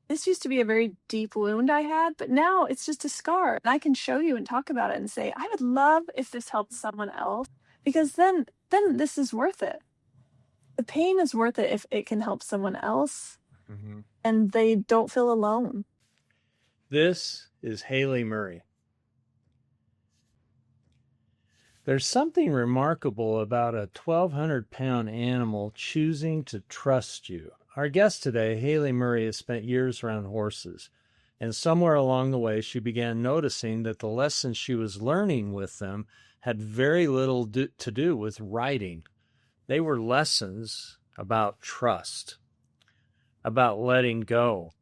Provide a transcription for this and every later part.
this used to be a very deep wound I had, but now it's just a scar. And I can show you and talk about it and say, I would love if this helped someone else because then this is worth it. The pain is worth it if it can help someone else Mhm. and they don't feel alone. This is Haley Murray. There's something remarkable about a 1,200-pound animal choosing to trust you. Our guest today, Haley Murray, has spent years around horses, and somewhere along the way, she began noticing that the lessons she was learning with them had very little to do with riding. They were lessons about trust, about letting go.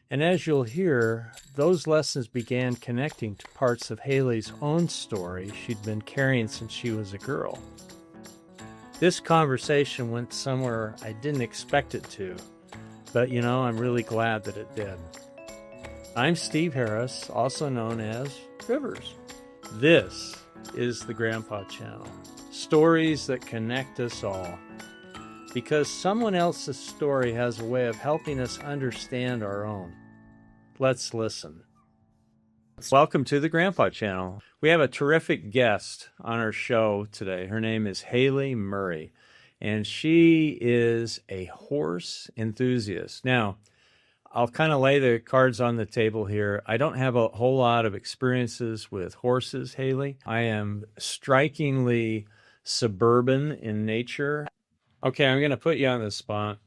And as you'll hear, those lessons began connecting to parts of Haley's own story she'd been carrying since she was a girl. This conversation went somewhere I didn't expect it to, but I'm really glad that it did. I'm Steve Harris, also known as Rivers. This is the Grandpa Channel, stories that connect us all. Because someone else's story has a way of helping us understand our own. Let's listen. Welcome to the Grandpa Channel. We have a terrific guest on our show today. Her name is Haley Murray, and she is a horse enthusiast. Now, I'll kind of lay the cards on the table here. I don't have a whole lot of experiences with horses, Haley. I am strikingly suburban in nature. Okay, I'm going to put you on the spot.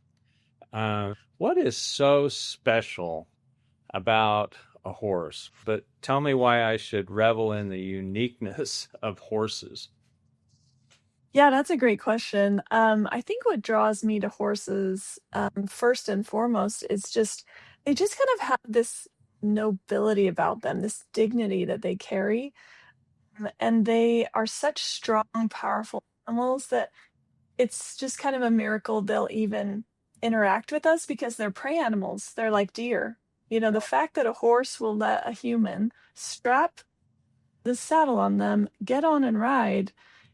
What is so special about a horse? But tell me why I should revel in the uniqueness of horses. Yeah, that's a great question. I think what draws me to horses, first and foremost, is just they just kind of have this nobility about them, this dignity that they carry. And they are such strong, powerful animals that it's just kind of a miracle they'll even interact with us because they're prey animals. They're like deer. The fact that a horse will let a human strap the saddle on them, get on and ride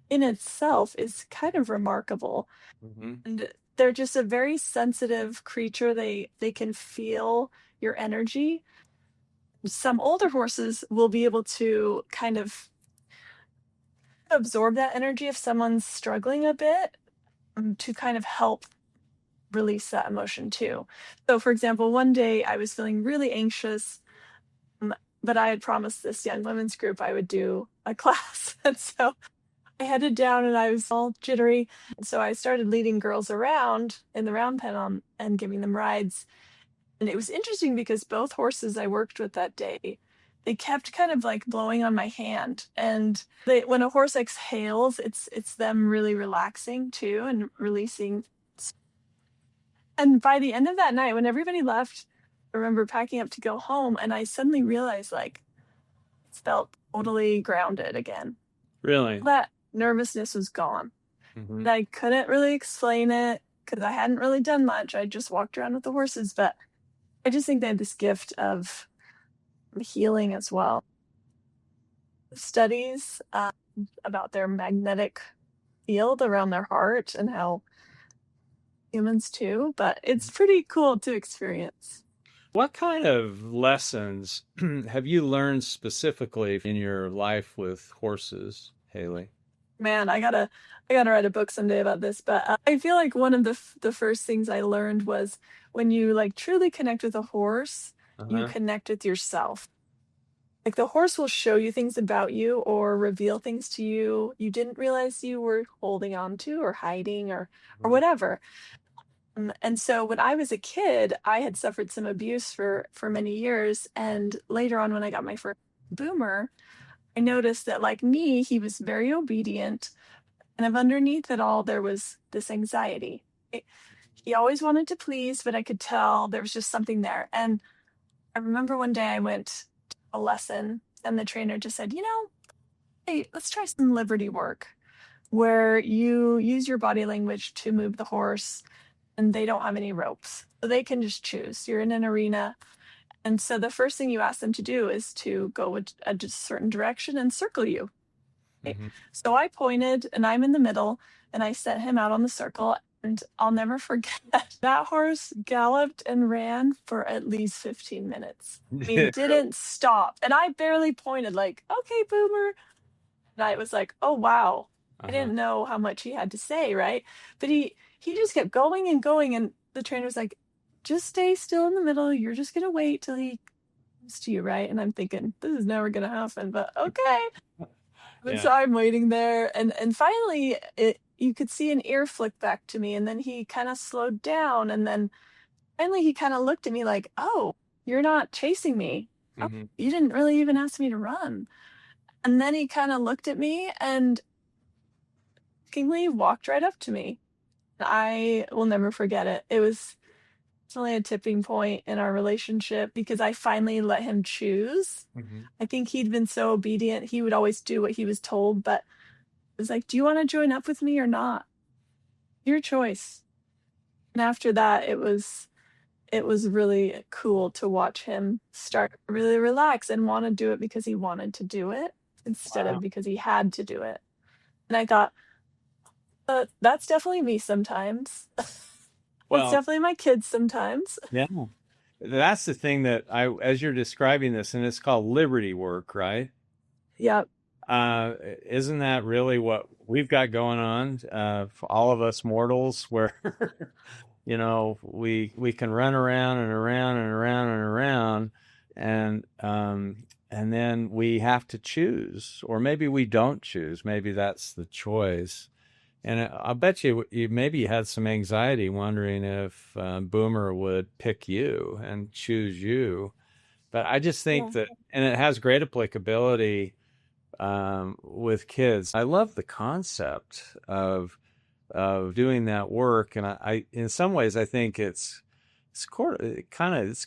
in itself is kind of remarkable. Mm-hmm. And they're just a very sensitive creature. They can feel your energy. Some older horses will be able to kind of absorb that energy if someone's struggling a bit, to kind of help release that emotion too. So, for example, one day I was feeling really anxious, but I had promised this young women's group I would do a class. And so I headed down and I was all jittery. And so I started leading girls around in the round pen and giving them rides. And it was interesting because both horses I worked with that day, they kept kind of like blowing on my hand. And when a horse exhales, it's them really relaxing too and releasing. And by the end of that night, when everybody left, I remember packing up to go home, and I suddenly realized like it felt totally grounded again. Really? That nervousness was gone. Mm-hmm. And I couldn't really explain it because I hadn't really done much. I just walked around with the horses, but I just think they had this gift of healing as well. Studies about their magnetic field around their heart and how humans too, but it's pretty cool to experience. What kind of lessons have you learned specifically in your life with horses, Haley? Man, I gotta write a book someday about this, but I feel like one of the first things I learned was when you like truly connect with a horse, you Uh-huh. connect with yourself. Like the horse will show you things about you or reveal things to you you didn't realize you were holding on to or hiding or whatever. And so when I was a kid, I had suffered some abuse for many years, and later on when I got my first boomer, I noticed that like me, he was very obedient, and of underneath it all, there was this anxiety. He always wanted to please, but I could tell there was just something there. And I remember one day I went to a lesson, and the trainer just said, hey, let's try some liberty work where you use your body language to move the horse, and they don't have any ropes. So they can just choose. You're in an arena. And so the first thing you ask them to do is to go a certain direction and circle you. Mm-hmm. So I pointed and I'm in the middle and I sent him out on the circle. And I'll never forget that horse galloped and ran for at least 15 minutes. I mean, didn't stop. And I barely pointed, like, okay, Boomer. And I was like, oh, wow. I Uh-huh. didn't know how much he had to say, right? But he just kept going and going. And the trainer was like, just stay still in the middle. You're just going to wait till he comes to you, right? And I'm thinking, this is never going to happen, but okay. And Yeah. so I'm waiting there, and finally, you could see an ear flick back to me, and then he kind of slowed down, and then finally he kind of looked at me like, "Oh, you're not chasing me. Oh, Hmm. you didn't really even ask me to run." And then he kind of looked at me and shockingly walked right up to me. I will never forget it. It was definitely a tipping point in our relationship because I finally let him choose. Hmm. I think he'd been so obedient; he would always do what he was told, but was like, "Do you want to join up with me or not? Your choice." And after that, it was really cool to watch him start to really relax and want to do it because he wanted to do it instead of Wow. because he had to do it. And I thought, that's definitely me sometimes. That's Well, definitely my kids sometimes. yeah. That's the thing that as you're describing this, and it's called liberty work, right? Yep. Uh, isn't that really what we've got going on for all of us mortals, where we can run around and around and around and around, and then we have to choose, or maybe we don't choose. Maybe that's the choice. And I'll bet you maybe you had some anxiety wondering if Boomer would pick you and choose you. But I just think Yeah. that, and it has great applicability with kids. I love the concept of doing that work, and in some ways I think it's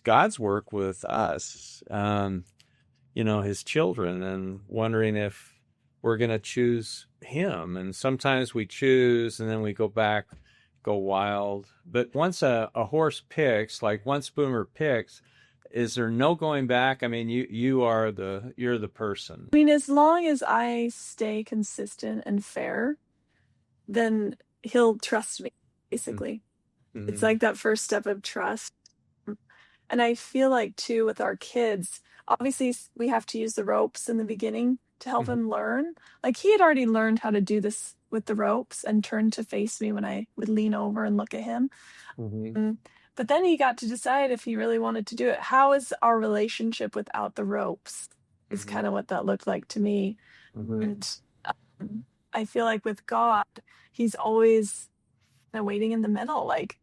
God's work with us, His children, and wondering if we're going to choose Him. And sometimes we choose, and then we go back, go wild. But once a horse picks, like once Boomer picks, is there no going back? I mean, you're the person. I mean, as long as I stay consistent and fair, then he'll trust me, basically. It's Mm-hmm. like that first step of trust. And I feel like too with our kids, obviously we have to use the ropes in the beginning to help Mm-hmm. him learn. Like he had already learned how to do this with the ropes and turn to face me when I would lean over and look at him. Mm-hmm. Mm, But then he got to decide if he really wanted to do it. How is our relationship without the ropes? Is Mm-hmm. kind of what that looked like to me. Mm-hmm. And I feel like with God, he's always kind of waiting in the middle, like,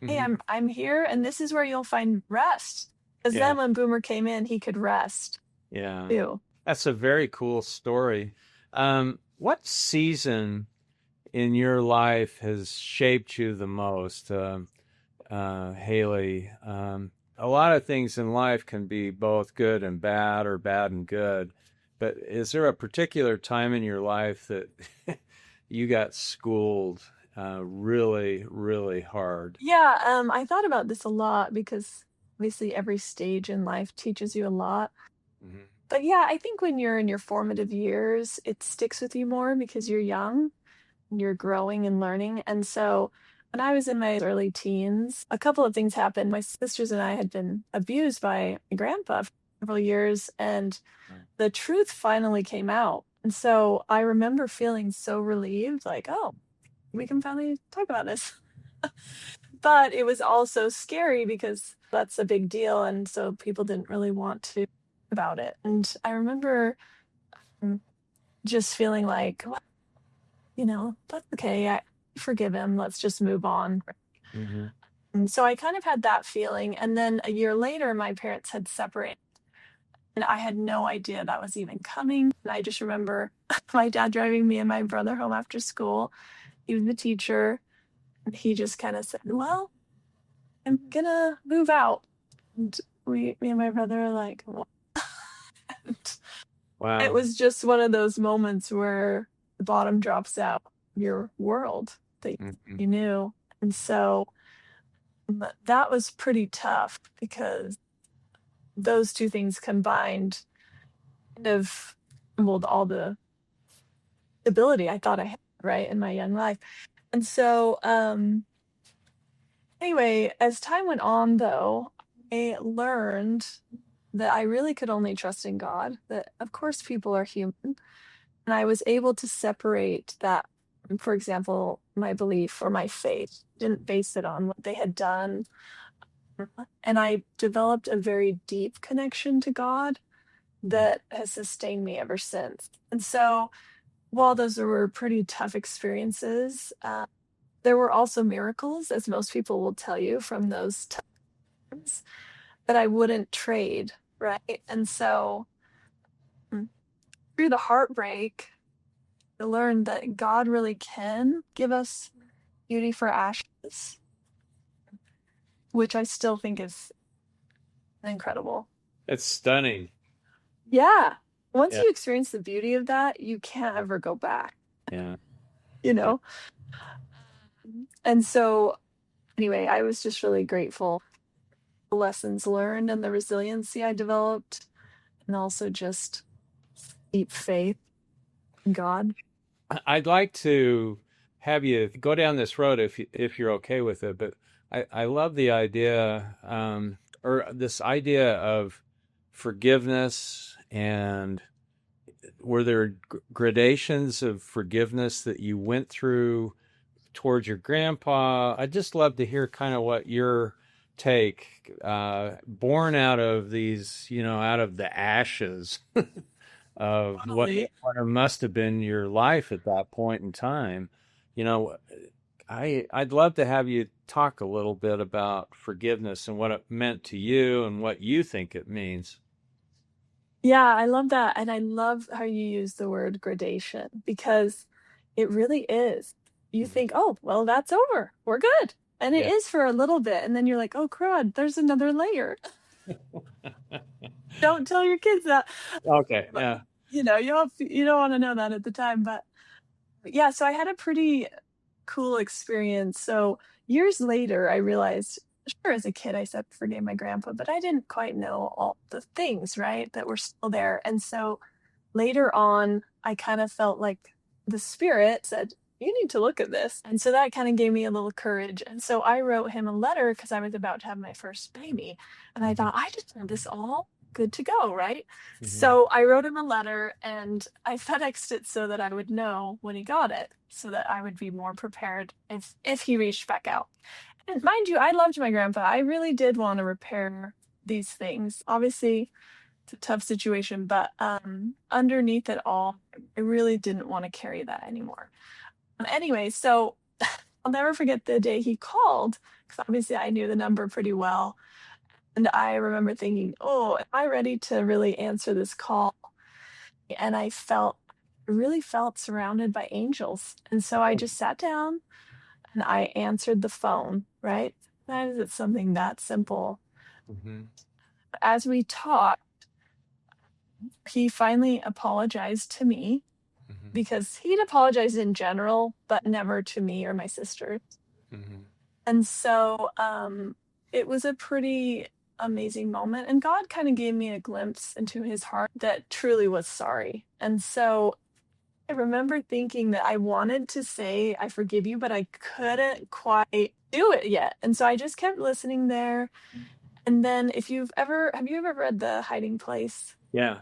hey, Mm-hmm. I'm here and this is where you'll find rest. Because Yeah. then when Boomer came in, he could rest Yeah. too. That's a very cool story. What season in your life has shaped you the most, Haley? A lot of things in life can be both good and bad, or bad and good. But is there a particular time in your life that you got schooled really, really hard? Yeah, I thought about this a lot because obviously every stage in life teaches you a lot. Hmm. But yeah, I think when you're in your formative years, it sticks with you more because you're young, and you're growing and learning. And so when I was in my early teens, a couple of things happened. My sisters and I had been abused by my grandpa for several years, and the truth finally came out. And so I remember feeling so relieved, like, oh, we can finally talk about this. But it was also scary because that's a big deal. And so people didn't really want to about it. And I remember um, just feeling like, well, that's okay. I forgive him. Let's just move on. Hmm. And so I kind of had that feeling. And then a year later, my parents had separated. And I had no idea that was even coming. And I just remember my dad driving me and my brother home after school. He was the teacher. And he just kind of said, well, I'm gonna move out. And me and my brother are like, what? It Wow. was just one of those moments where the bottom drops out of your world that Hmm. you knew. And so that was pretty tough because those two things combined kind of crumbled all the stability I thought I had, right, in my young life. And so Anyway, as time went on, though, I learned that I really could only trust in God, that of course people are human. And I was able to separate that, for example, my belief or my faith, didn't base it on what they had done. And I developed a very deep connection to God that has sustained me ever since. And so, while those were pretty tough experiences, there were also miracles, as most people will tell you, from those times that I wouldn't trade, right? And so, mm, through the heartbreak, I learned that God really can give us beauty for ashes, which I still think is incredible. It's stunning. Yeah. Once Yeah. you experience the beauty of that, you can't ever go back, Yeah. you Yeah. know? And so, anyway, I was just really grateful for the lessons learned and the resiliency I developed, and also just deep faith in God. I'd like to have you go down this road if you're okay with it, but I love the idea or this idea of forgiveness, and were there gradations of forgiveness that you went through towards your grandpa? I'd just love to hear kind of what your take, born out of these, out of the ashes of Totally. what must have been your life at that point in time. You know, I'd love to have you talk a little bit about forgiveness and what it meant to you and what you think it means. Yeah, I love that. And I love how you use the word gradation because it really is. You Mhm. think, oh, well, that's over. We're good. And it Yeah. is for a little bit. And then you're like, oh, crud, there's another layer. Don't tell your kids that. Okay. But, Yeah. you don't want to know that at the time. But yeah, so I had a pretty cool experience. So years later, I realized, sure, as a kid, I said forgave my grandpa, but I didn't quite know all the things, right, that were still there. And so later on, I kind of felt like the spirit said, you need to look at this. And so that kind of gave me a little courage. And so I wrote him a letter because I was about to have my first baby. And I Hmm. thought, I just want this all good to go, right? Hmm. So I wrote him a letter and I FedExed it so that I would know when he got it, so that I would be more prepared if he reached back out. And mind you, I loved my grandpa. I really did want to repair these things. Obviously, it's a tough situation, but underneath it all, I really didn't want to carry that anymore. Anyway, so I'll never forget the day he called because obviously I knew the number pretty well. And I remember thinking, oh, am I ready to really answer this call? And I really felt surrounded by angels. And so I just sat down and I answered the phone, right? That is it's something that simple. Hmm. As we talked, he finally apologized to me Hmm. because he'd apologized in general, but never to me or my sister. Hmm. And so it was a pretty amazing moment. And God kind of gave me a glimpse into his heart that truly was sorry. And so I remember thinking that I wanted to say, I forgive you, but I couldn't quite do it yet. And so I just kept listening there. And then have you ever read The Hiding Place? Yeah.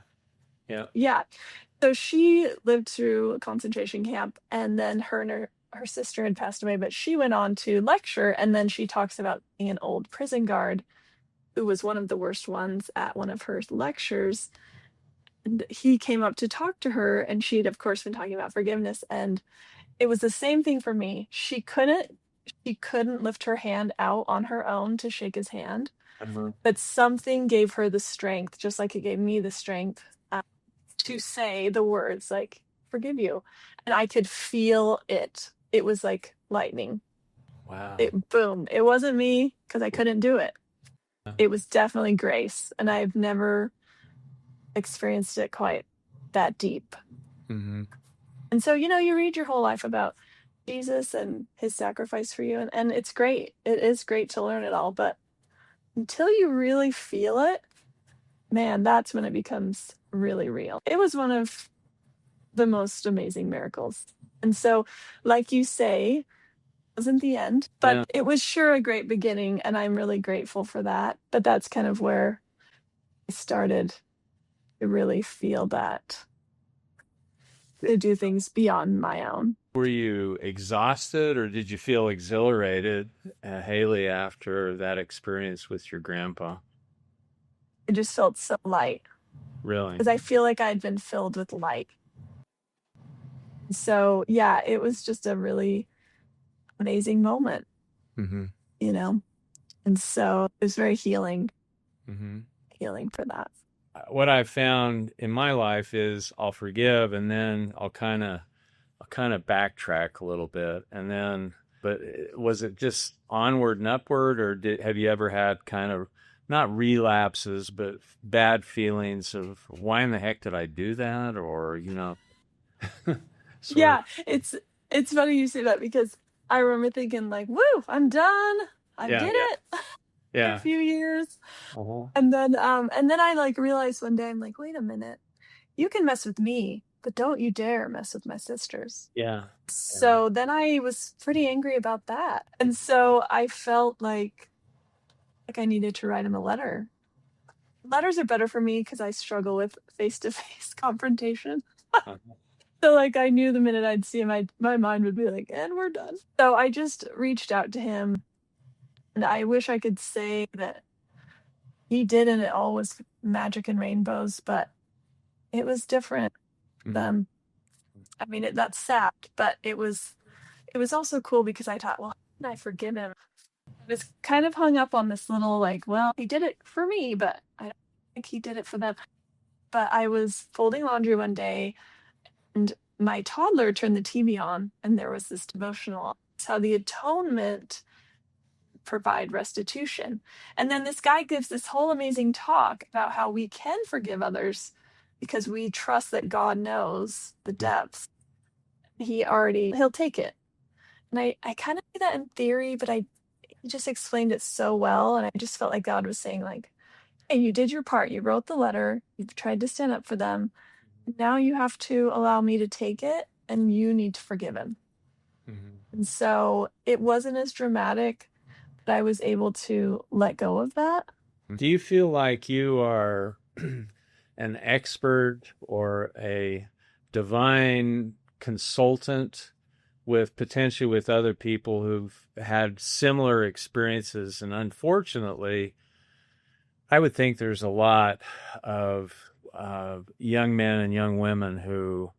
Yeah. Yeah. So she lived through a concentration camp, and then her sister had passed away, but she went on to lecture. And then she talks about being an old prison guard who was one of the worst ones at one of her lectures. And he came up to talk to her, and she'd, of course, been talking about forgiveness. And it was the same thing for me. She couldn't lift her hand out on her own to shake his hand, Uh-huh. but something gave her the strength, just like it gave me the strength to say the words like forgive you. And I could feel it. It was like lightning. Wow. It boom. It wasn't me because I couldn't do it. It was definitely grace. And I've never experienced it quite that deep. Hmm. And so, you read your whole life about Jesus and his sacrifice for you. And it's great. It is great to learn it all. But until you really feel it, man, that's when it becomes really real. It was one of the most amazing miracles. And so, like you say, wasn't the end, but Yeah. it was sure a great beginning, and I'm really grateful for that. But that's kind of where I started to really feel that to do things beyond my own. Were you exhausted or did you feel exhilarated, Haley, after that experience with your grandpa? I just felt so light Really? because I feel like I'd been filled with light. So, yeah, it was just a really amazing moment, Mm-hmm. you know? And so it was very healing, Mm-hmm. healing for that. What I've found in my life is I'll forgive and then I'll kind of backtrack a little bit and then but was it just onward and upward or have you ever had kind of not relapses but bad feelings of why in the heck did I do that or sort of Yeah, it's funny you say that because I remember thinking like, "Woo, I'm done. I yeah did it." For a yeah few years. uh-huh. And then I like realized one day I'm like, "Wait a minute. You can mess with me, but don't you dare mess with my sisters." Yeah. Yeah. So then I was pretty angry about that. And so I felt like I needed to write him a letter. Letters are better for me because I struggle with face-to-face confrontation. Uh-huh. So like I knew the minute I'd see him, my mind would be like, and we're done. So I just reached out to him, and I wish I could say that he did and it all was magic and rainbows, but it was different Mhm. then. I mean, that's sad, but it was also cool because I thought, well, how can I forgive him? I was kind of hung up on this little like, well, he did it for me, but I don't think he did it for them. But I was folding laundry one day and my toddler turned the TV on and there was this devotional. It's how the atonement provide restitution. And then this guy gives this whole amazing talk about how we can forgive others because we trust that God knows the depths. He'll take it. And I kind of do that in theory, but he just explained it so well. And I just felt like God was saying, like, hey, you did your part. You wrote the letter. You've tried to stand up for them. Now you have to allow me to take it and you need to forgive him. Mhm. And so it wasn't as dramatic, but I was able to let go of that. Do you feel like you are an expert or a divine consultant with potentially with other people who've had similar experiences? And unfortunately, I would think there's a lot of young men and young women who,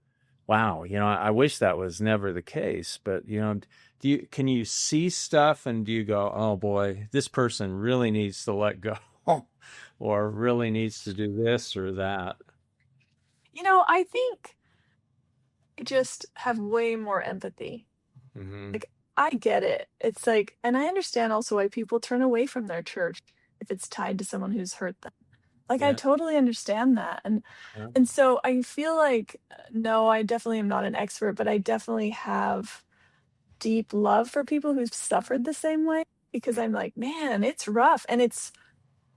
wow, I wish that was never the case. But can you see stuff and do you go, oh boy, this person really needs to let go, or really needs to do this or that? I think I just have way more empathy. Hmm. Like, I get it. It's like, and I understand also why people turn away from their church if it's tied to someone who's hurt them. Like, I Yeah. totally understand that. And Yeah. and so I feel like no, I definitely am not an expert, but I definitely have deep love for people who've suffered the same way because I'm like, man, it's rough and it's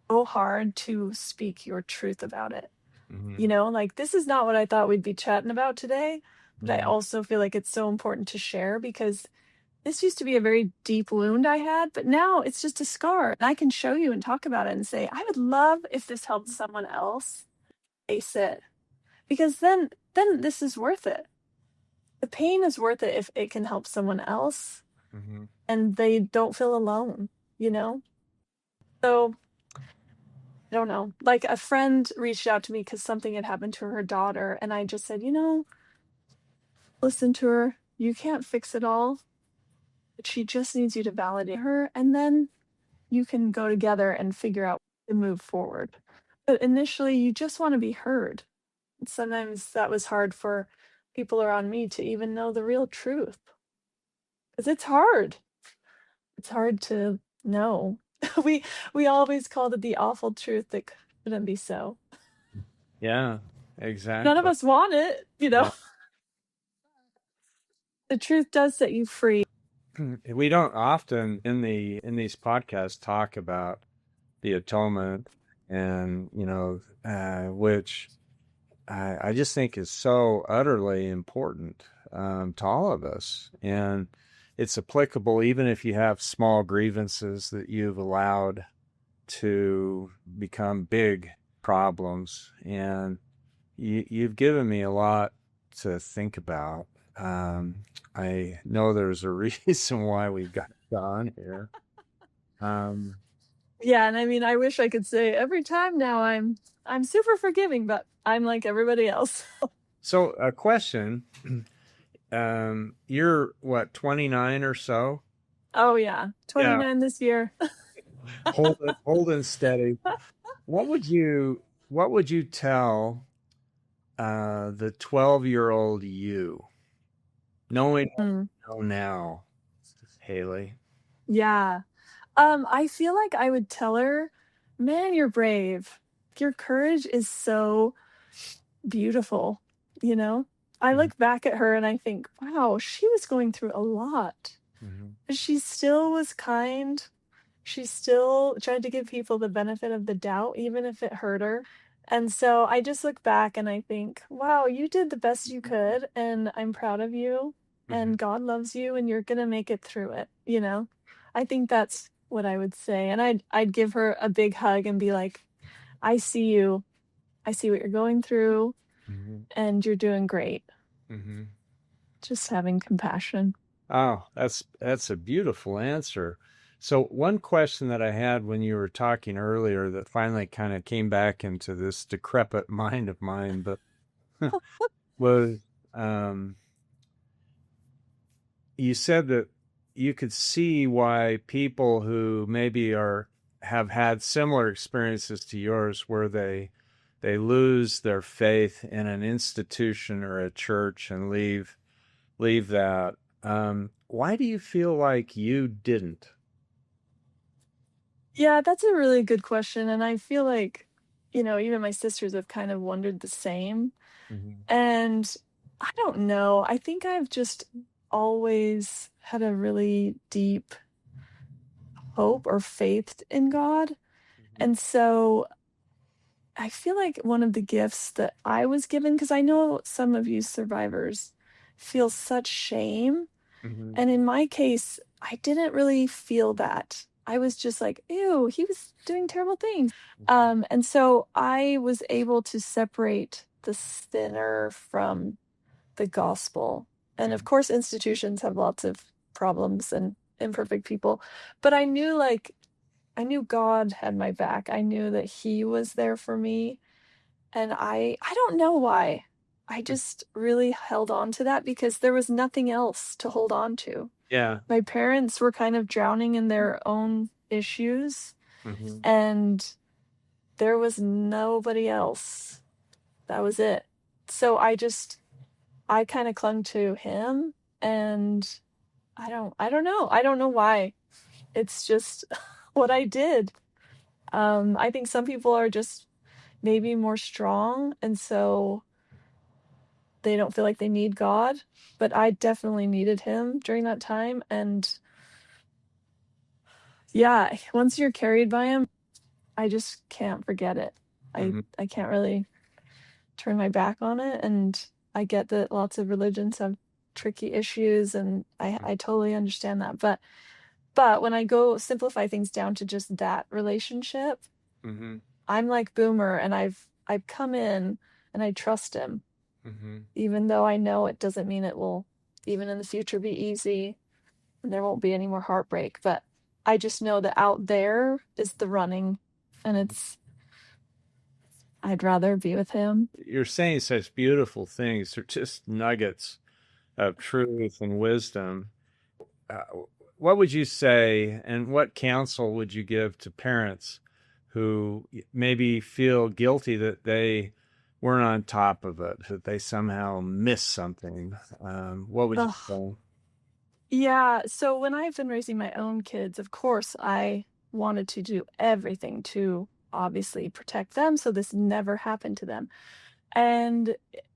so hard to speak your truth about it. Hmm. Like this is not what I thought we'd be chatting about today, but I Hmm. also feel like it's so important to share because this used to be a very deep wound I had, but now it's just a scar and I can show you and talk about it and say, I would love if this helped someone else face it because then this is worth it. The pain is worth it if it can help someone else Hmm. and they don't feel alone, you know? So I don't know. Like a friend reached out to me because something had happened to her daughter, and I just said, listen to her. You can't fix it all. But she just needs you to validate her, and then you can go together and figure out to move forward. But initially, you just want to be heard. And sometimes that was hard for people around me to even know the real truth because it's hard. It's hard to know. we we always called it the awful truth that couldn't be so. Yeah, None of exactly. us want it. Yeah. The truth does set you free. We don't often in these podcasts talk about the atonement and which I just think is so utterly important to all of us. And it's applicable even if you have small grievances that you've allowed to become big problems. And you've given me a lot to think about. I know there's a reason why we've got Don here. Um, Yeah, and I mean, I wish I could say every time now I'm super forgiving, but I'm like everybody else. so a question. You're what, 29 or so? Oh yeah, Yeah, 29 this year. holding steady. What would you tell the 12-year-old you, knowing what Mm, you know now, Haley? yeah. I feel like I would tell her, man, you're brave. Your courage is so beautiful, you know? I Mhm, look back at her and I think, wow, she was going through a lot. mhm, She still was kind. She still tried to give people the benefit of the doubt, even if it hurt her. And so I just look back and I think, wow, you did the best you could, and I'm proud of you, mhm, and God loves you, and you're gonna make it through it, you know? I think that's what I would say. And I'd give her a big hug and be like, I see you. I see what you're going through, mhm, and you're doing great. mhm. Just having compassion. Oh, that's a beautiful answer. So one question that I had when you were talking earlier that finally kind of came back into this decrepit mind of mine, but was um, you said that you could see why people who maybe are have had similar experiences to yours where they lose their faith in an institution or a church and leave that. Why do you feel like you didn't? Yeah, that's a really good question. And I feel like, even my sisters have kind of wondered the same. Mhm, And I don't know. I think I've just always had a really deep hope or faith in God. mhm, And so I feel like one of the gifts that I was given, because I know some of you survivors feel such shame. mhm, And in my case, I didn't really feel that. I was just like, ew, he was doing terrible things. And so I was able to separate the sinner from the gospel. And of mhm, course, institutions have lots of problems and imperfect people. But I knew God had my back. I knew that He was there for me. And I don't know why. I mhm. just really held on to that because there was nothing else to hold on to. Yeah. My parents were kind of drowning in their own issues, Mhm, and there was nobody else. That was it. So I kind of clung to him, and I don't know. I don't know why. It's just what I did. I think some people are just maybe more strong, and so they don't feel like they need God, but I definitely needed him during that time. And yeah, once you're carried by him, I just can't forget it. I mhm, I can't really turn my back on it. And I get that lots of religions have tricky issues, and I totally understand that. But when I go simplify things down to just that relationship, mhm, I'm like Boomer, and I've come in and I trust him, mhm. even though I know it doesn't mean it will even in the future be easy and there won't be any more heartbreak. But I just know that out there is the running, and I'd rather be with him. You're saying such beautiful things. They're just nuggets of truth and wisdom. Uh, what would you say, and what counsel would you give to parents who maybe feel guilty that they weren't on top of it, that they somehow missed something? What would you Ugh. say? Yeah, so when I've been raising my own kids, of course, I wanted to do everything to obviously protect them so this never happened to them. And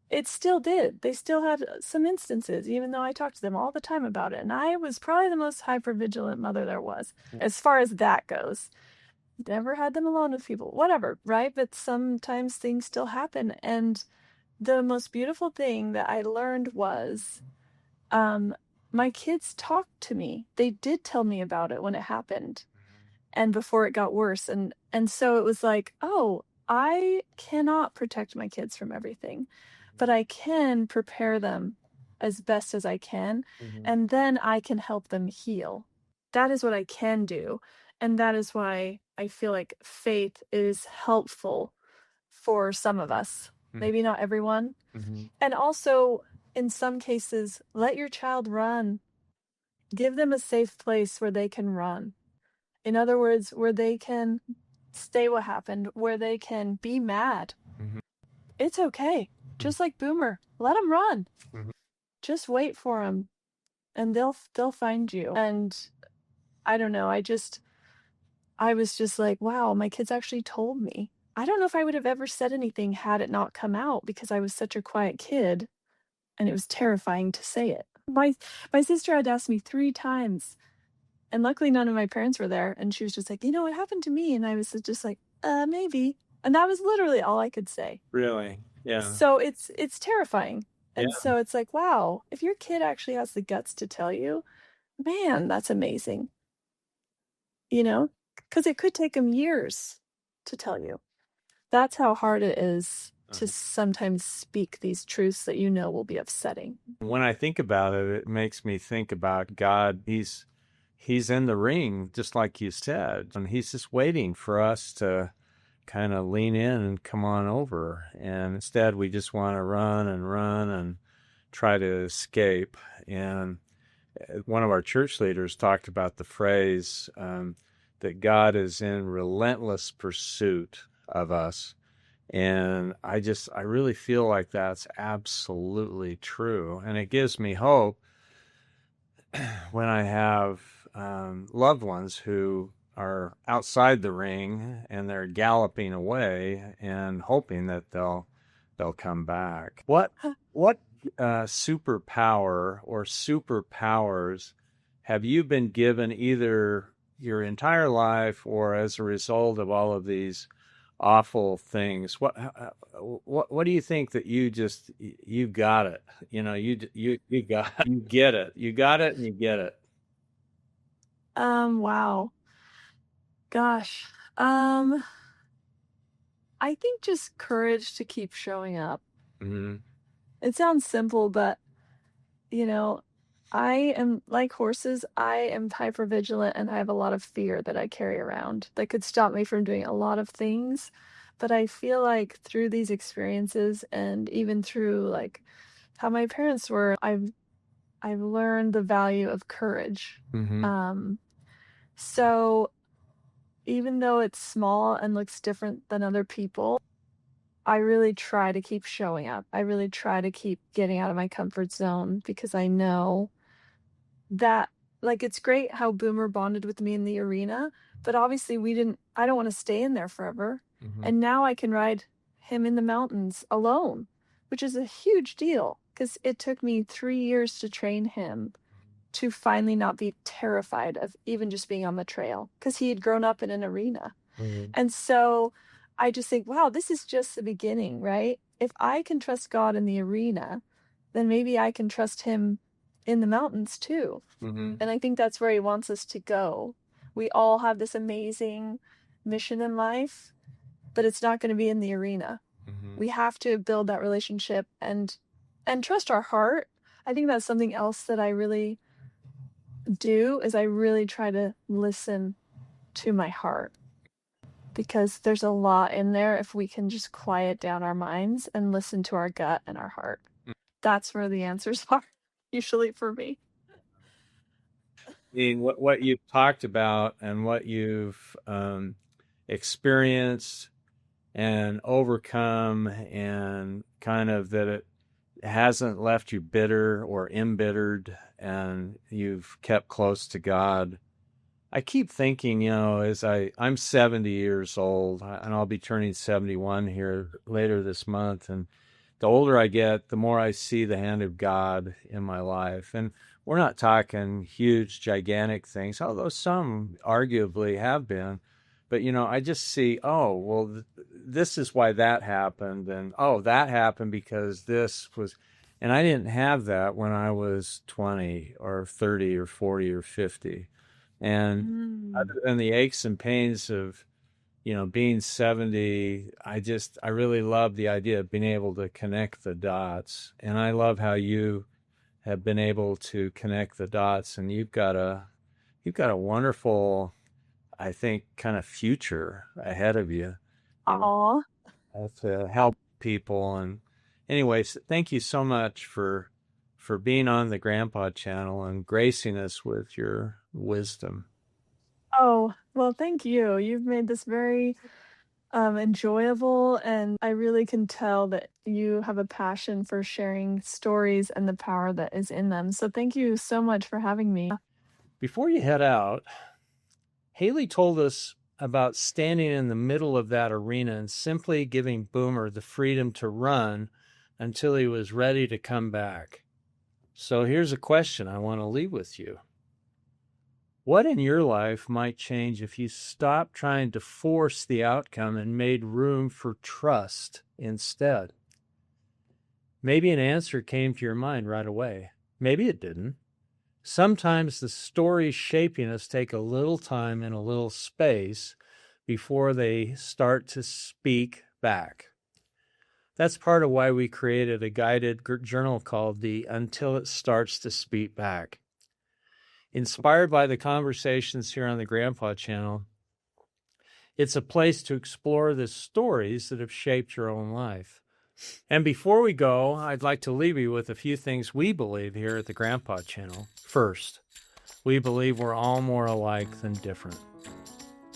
it still did. They still had some instances, even though I talked to them all the time about it. And I was probably the most hypervigilant mother there was, as far as that goes. Never had them alone with people, whatever, right? But sometimes things still happen. And the most beautiful thing that I learned was um, my kids talked to me. They did tell me about it when it happened and before it got worse. And so it was like, oh, I cannot protect my kids from everything, but I can prepare them as best as I can, Mhm. and then I can help them heal. That is what I can do. And that is why I feel like faith is helpful for some of us, Mhm. maybe not everyone. Mhm. And also, in some cases, let your child run. Give them a safe place where they can run. In other words, where they can say what happened, where they can be mad. Mhm. It's okay. Just like Boomer, let them run. Mhm. Just wait for them, and they'll find you. And I don't know. I was just like, wow, my kids actually told me. I don't know if I would have ever said anything had it not come out because I was such a quiet kid, and it was terrifying to say it. My sister had asked me 3 times, and luckily none of my parents were there, and she was just like, what happened to me? And I was just like, maybe. And that was literally all I could say. Really? Yeah. So it's terrifying. Yeah. And so it's like, wow, if your kid actually has the guts to tell you, man, that's amazing. Because it could take them years to tell you. That's how hard it is to Uh-huh. sometimes speak these truths that will be upsetting. When I think about it, it makes me think about God. He's in the ring, just like you said, and he's just waiting for us to kind of lean in and come on over. And instead, we just want to run and try to escape. And one of our church leaders talked about the phrase that God is in relentless pursuit of us. And I really feel like that's absolutely true. And it gives me hope when I have loved ones who are outside the ring and they're galloping away and hoping that they'll come back. What superpower or superpowers have you been given either your entire life or as a result of all of these awful things? What do you think that you got it? You get it. You got it and you get it. Wow. Gosh. I think just courage to keep showing up. Mm-hmm. It sounds simple, but you know, I am like horses, I am hyper vigilant and I have a lot of fear that I carry around that could stop me from doing a lot of things. But I feel like through these experiences and even through like how my parents were, I've learned the value of courage. Mm-hmm. Um, so even though it's small and looks different than other people, I really try to keep showing up. I really try to keep getting out of my comfort zone because I know that like it's great how Boomer bonded with me in the arena, but obviously I don't want to stay in there forever. Mm-hmm. And now I can ride him in the mountains alone, which is a huge deal because it took me 3 years to train him to finally not be terrified of even just being on the trail because he had grown up in an arena. Mm-hmm. And so I just think, wow, this is just the beginning, right? If I can trust God in the arena, then maybe I can trust him in the mountains too. Mm-hmm. And I think that's where he wants us to go. We all have this amazing mission in life, but it's not going to be in the arena. Mm-hmm. We have to build that relationship and trust our heart. I think that's something else that I really do is I really try to listen to my heart because there's a lot in there if we can just quiet down our minds and listen to our gut and our heart. That's where the answers are usually for me. Mean, what you've talked about and what you've experienced and overcome, and kind of that it hasn't left you bitter or embittered, and you've kept close to God. I keep thinking, as I'm 70 years old and I'll be turning 71 here later this month. And the older I get, the more I see the hand of God in my life. And we're not talking huge, gigantic things, although some arguably have been. But, I just see, oh, well, this is why that happened. And, oh, that happened because this was. And I didn't have that when I was 20 or 30 or 40 or 50. And Mm. other than the aches and pains of, being 70, I really love the idea of being able to connect the dots. And I love how you have been able to connect the dots, and you've got a wonderful, I think, kind of future ahead of you, and Aw. to help people. And anyways, thank you so much for being on the Grandpa channel and gracing us with your wisdom. Oh, well, thank you. You've made this very enjoyable, and I really can tell that you have a passion for sharing stories and the power that is in them. So thank you so much for having me. Before you head out, Haley told us about standing in the middle of that arena and simply giving Boomer the freedom to run until he was ready to come back. So here's a question I want to leave with you. What in your life might change if you stopped trying to force the outcome and made room for trust instead? Maybe an answer came to your mind right away. Maybe it didn't. Sometimes the stories shaping us take a little time and a little space before they start to speak back. That's part of why we created a guided journal called the Until It Starts to Speak Back. Inspired by the conversations here on the Grandpa channel, it's a place to explore the stories that have shaped your own life. And before we go, I'd like to leave you with a few things we believe here at the Grandpa channel. First, we believe we're all more alike than different.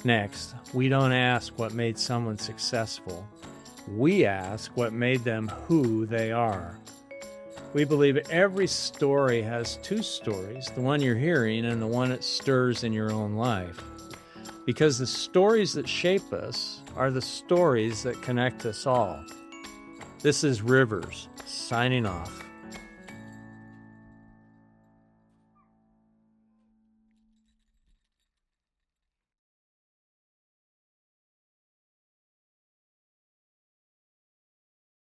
Next, we don't ask what made someone successful. We ask what made them who they are. We believe every story has two stories, the one you're hearing and the one it stirs in your own life. Because the stories that shape us are the stories that connect us all. This is Rivers, signing off.